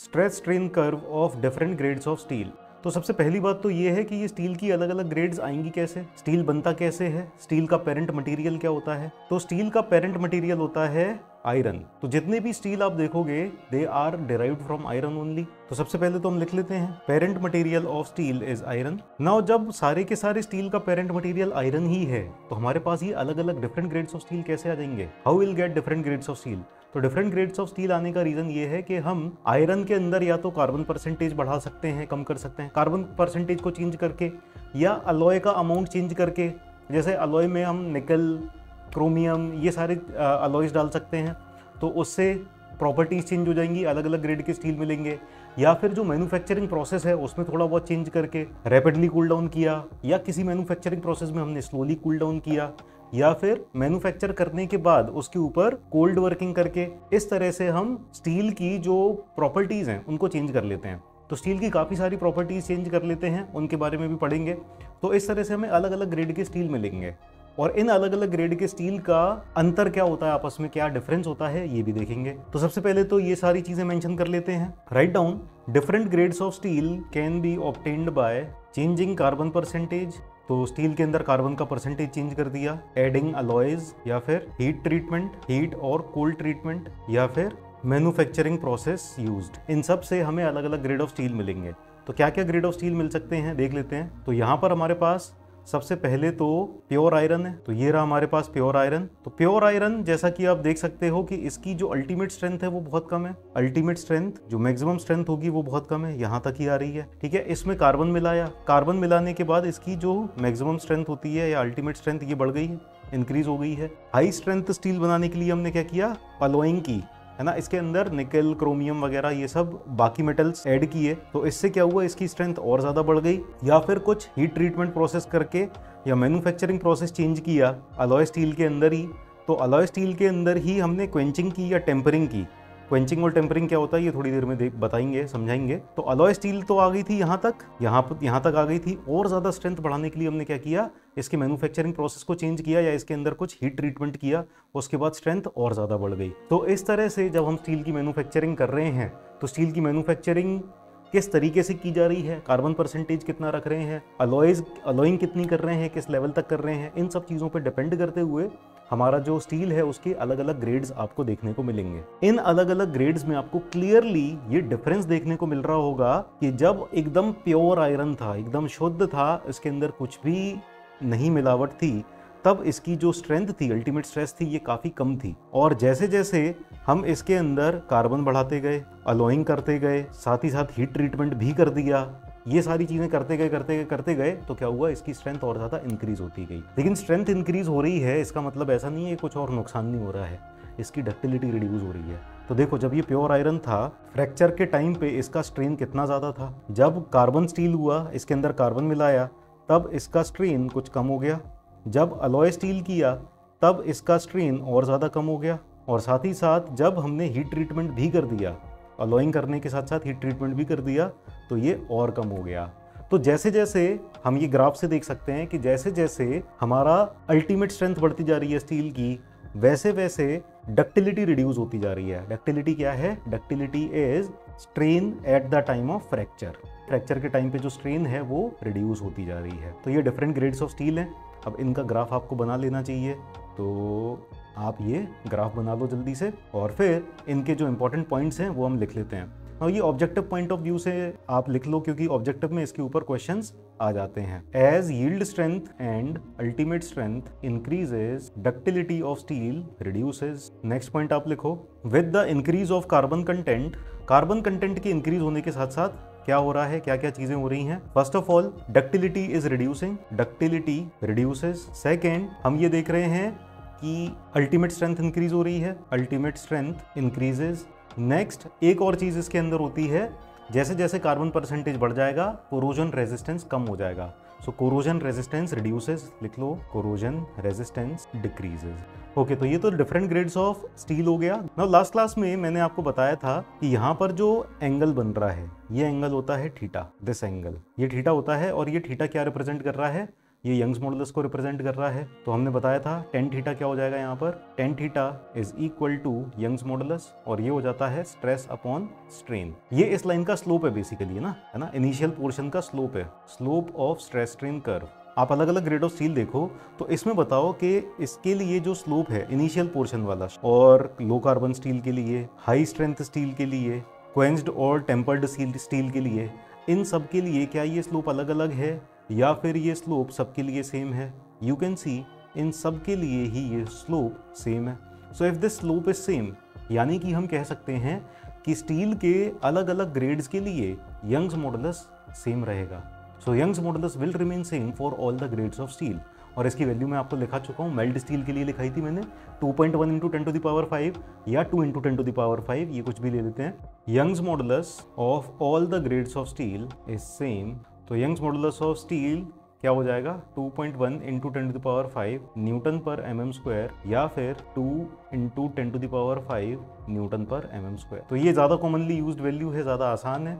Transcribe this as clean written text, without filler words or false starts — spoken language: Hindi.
Stress strain curve of different grades of steel. तो सबसे पहली बात तो ये है कि ये स्टील की अलग अलग ग्रेड्स आएंगी कैसे, स्टील बनता कैसे है, स्टील का पेरेंट मटेरियल क्या होता है। तो स्टील का पेरेंट मटेरियल होता है आयरन। तो जितने भी स्टील आप देखोगे they are derived from iron only. तो सबसे पहले तो हम लिख लेते हैं parent material of steel is iron. Now जब सारे के सारे स्टील का पेरेंट मटेरियल आयरन ही है तो हमारे पास ये अलग अलग डिफरेंट ग्रेड्स ऑफ स्टील कैसे आ जाएंगे, how will get different grades of steel. तो डिफरेंट ग्रेड्स ऑफ स्टील आने का रीजन ये है कि हम आयरन के अंदर या तो कार्बन परसेंटेज बढ़ा सकते हैं, कम कर सकते हैं, कार्बन परसेंटेज को चेंज करके या अलॉय का अमाउंट चेंज करके। जैसे अलॉय में हम निकल, क्रोमियम, ये सारे अलॉयज डाल सकते हैं तो उससे प्रॉपर्टीज चेंज हो जाएंगी, अलग अलग ग्रेड के स्टील मिलेंगे। या फिर जो मैन्युफैक्चरिंग प्रोसेस है उसमें थोड़ा बहुत चेंज करके रैपिडली कूल डाउन किया, या किसी मैन्युफैक्चरिंग प्रोसेस में हमने स्लोली कूल डाउन किया, या फिर मैन्युफैक्चर करने के बाद उसके ऊपर कोल्ड वर्किंग करके, इस तरह से हम स्टील की जो प्रॉपर्टीज हैं उनको चेंज कर लेते हैं। तो स्टील की काफ़ी सारी प्रॉपर्टीज चेंज कर लेते हैं, उनके बारे में भी पढ़ेंगे। तो इस तरह से हमें अलग अलग ग्रेड के स्टील मिलेंगे और इन अलग अलग ग्रेड के स्टील का अंतर क्या होता है, आपस में क्या डिफरेंस होता है, ये भी देखेंगे। तो सबसे पहले तो ये सारी चीजें मेंशन कर लेते हैं। Write down different grades of steel can be obtained by changing carbon percentage. तो स्टील के अंदर कार्बन का परसेंटेज चेंज कर दिया, एडिंग अलॉयज, या फिर हीट ट्रीटमेंट, हीट और कोल्ड ट्रीटमेंट, या फिर मैन्युफैक्चरिंग प्रोसेस यूज्ड। इन सब से हमें अलग अलग ग्रेड ऑफ स्टील मिलेंगे। तो क्या क्या ग्रेड ऑफ स्टील मिल सकते हैं देख लेते हैं। तो यहाँ पर हमारे पास सबसे पहले तो प्योर आयरन है। तो ये रहा हमारे पास प्योर आयरन। तो प्योर आयरन जैसा कि आप देख सकते हो कि इसकी जो अल्टीमेट स्ट्रेंथ है वो बहुत कम है। अल्टीमेट स्ट्रेंथ जो मैक्सिमम स्ट्रेंथ होगी वो बहुत कम है, यहाँ तक ही आ रही है। ठीक है, इसमें कार्बन मिलाया, कार्बन मिलाने के बाद इसकी जो मैक्सिमम स्ट्रेंथ होती है या अल्टीमेट स्ट्रेंथ ये बढ़ गई है, इंक्रीज हो गई है। हाई स्ट्रेंथ स्टील बनाने के लिए हमने क्या किया, अलॉइंग की, है ना। इसके अंदर निकल, क्रोमियम वगैरह ये सब बाकी मेटल्स ऐड किए, तो इससे क्या हुआ, इसकी स्ट्रेंथ और ज़्यादा बढ़ गई। या फिर कुछ हीट ट्रीटमेंट प्रोसेस करके या मैन्युफैक्चरिंग प्रोसेस चेंज किया अलॉय स्टील के अंदर ही। तो अलॉय स्टील के अंदर ही हमने क्वेंचिंग की या टेम्परिंग की। क्वेंचिंग और टेम्परिंग क्या होता है ये थोड़ी देर में बताएंगे, समझाएंगे। तो अलॉय स्टील तो आ गई थी यहाँ तक, यहाँ तक आ गई थी। और ज़्यादा स्ट्रेंथ बढ़ाने के लिए हमने क्या किया, इसके मैन्युफैक्चरिंग प्रोसेस को चेंज किया या इसके अंदर कुछ हीट ट्रीटमेंट किया, उसके बाद स्ट्रेंथ और ज़्यादा बढ़ गई। तो इस तरह से जब हम स्टील की मैन्युफैक्चरिंग कर रहे हैं तो स्टील की मैन्युफैक्चरिंग किस तरीके से की जा रही है, कार्बन परसेंटेज कितना रख रहे हैं, अलॉइंग कितनी कर रहे हैं, किस लेवल तक कर रहे हैं, इन सब चीज़ों पर डिपेंड करते हुए हमारा जो स्टील है उसके अलग अलग ग्रेड्स आपको देखने को मिलेंगे। इन अलग अलग ग्रेड्स में आपको क्लियरली ये डिफरेंस देखने को मिल रहा होगा कि जब एकदम प्योर आयरन था, एकदम शुद्ध था, इसके अंदर कुछ भी नहीं मिलावट थी, तब इसकी जो स्ट्रेंथ थी, अल्टीमेट स्ट्रेस थी, ये काफ़ी कम थी। और जैसे जैसे हम इसके अंदर कार्बन बढ़ाते गए, अलॉइंग करते गए, साथ ही साथ हीट ट्रीटमेंट भी कर दिया, ये सारी चीज़ें करते गए तो क्या हुआ, इसकी स्ट्रेंथ और ज़्यादा इंक्रीज होती गई। लेकिन स्ट्रेंथ इंक्रीज हो रही है इसका मतलब ऐसा नहीं है कुछ और नुकसान नहीं हो रहा है, इसकी डक्टिलिटी रिड्यूस हो रही है। तो देखो जब ये प्योर आयरन था, फ्रैक्चर के टाइम पे इसका स्ट्रेन कितना ज़्यादा था। जब कार्बन स्टील हुआ, इसके अंदर कार्बन मिलाया, तब इसका स्ट्रेन कुछ कम हो गया। जब अलॉय स्टील किया तब इसका स्ट्रेन और ज़्यादा कम हो गया। और साथ ही साथ जब हमने हीट ट्रीटमेंट भी कर दिया, अलॉइंग करने के साथ साथ हीट ट्रीटमेंट भी कर दिया, तो ये और कम हो गया। तो जैसे जैसे हम ये ग्राफ से देख सकते हैं कि जैसे जैसे हमारा अल्टीमेट स्ट्रेंथ बढ़ती जा रही है स्टील की, वैसे वैसे डक्टिलिटी रिड्यूस होती जा रही है। डक्टिलिटी क्या है, ductility is strain at the time of fracture. Fracture के टाइम पे जो स्ट्रेन है वो रिड्यूस होती जा रही है। तो ये डिफरेंट ग्रेड्स ऑफ स्टील हैं। अब इनका ग्राफ आपको बना लेना चाहिए, तो आप ये ग्राफ बना लो जल्दी से, और फिर इनके जो इंपॉर्टेंट पॉइंट्स हैं वो हम लिख लेते हैं। और ये ऑब्जेक्टिव पॉइंट ऑफ व्यू से आप लिख लो, क्योंकि ऑब्जेक्टिव में इसके ऊपर क्वेश्चंस आ जाते हैं। As yield strength and ultimate strength increases, ductility of steel reduces. Next point आप लिखो, with the increase of carbon content, carbon content के इंक्रीज होने के साथ साथ क्या हो रहा है, क्या क्या चीजें हो रही हैं। First of all ductility is reducing, ductility reduces. Second हम ये देख रहे हैं कि अल्टीमेट स्ट्रेंथ इंक्रीज हो रही है, अल्टीमेट स्ट्रेंथ इंक्रीजेज। नेक्स्ट एक और चीज इसके अंदर होती है, जैसे जैसे कार्बन परसेंटेज बढ़ जाएगा कोरोजन रेजिस्टेंस कम हो जाएगा। सो कोरोजन रेजिस्टेंस रिड्यूसेस, लिख लो कोरोजन रेजिस्टेंस डिक्रीजेज। ओके, तो ये तो डिफरेंट ग्रेड्स ऑफ स्टील हो गया। नाउ लास्ट क्लास में मैंने आपको बताया था कि यहाँ पर जो एंगल बन रहा है, ये एंगल होता है थीटा, दिस एंगल, ये थीटा होता है। और ये थीटा क्या रिप्रेजेंट कर रहा है, ये यंग्स मॉडुलस को रिप्रेजेंट कर रहा है। तो हमने बताया था टेन थीटा क्या हो जाएगा यहाँ पर, tan theta is equal to Young's modulus और ये हो जाता है स्ट्रेस अपॉन स्ट्रेन। ये इस लाइन का स्लोप है बेसिकली ना, है ना, इनिशियल पोर्शन का स्लोप है, slope of stress strain curve. आप अलग अलग ग्रेड ऑफ स्टील देखो तो इसमें बताओ कि इसके लिए जो स्लोप है इनिशियल पोर्शन वाला, और लो कार्बन स्टील के लिए, हाई स्ट्रेंथ स्टील के लिए, क्वेंच्ड और टेम्पर्ड स्टील के लिए, इन सब के लिए क्या ये स्लोप अलग अलग है या फिर ये स्लोप सबके लिए सेम है? यू कैन सी इन सब के लिए ही ये स्लोप सेम है। So if this slope is same, यानी कि हम कह सकते हैं कि स्टील के अलग अलग ग्रेड्स के लिए यंग्स मॉडुलस सेम रहेगा। So Young's modulus will remain same for all the grades of steel. और इसकी वैल्यू मैं आपको लिखा चुका हूँ, मेल्ट स्टील के लिए लिखाई थी मैंने 2.1 इंटू 10 टू द पावर 5 या 2 इंटू 10 टू द पावर 5, ये कुछ भी ले लेते हैं। Young's modulus of all the grades of steel is same. तो यंग्स मॉडुलस ऑफ स्टील क्या हो जाएगा, 2.1 into 10 to the power 5 newton per mm square या फिर 2 into 10 to the power 5 newton per mm square. तो ये ज़्यादा कॉमनली यूज्ड वैल्यू है, ज़्यादा आसान है।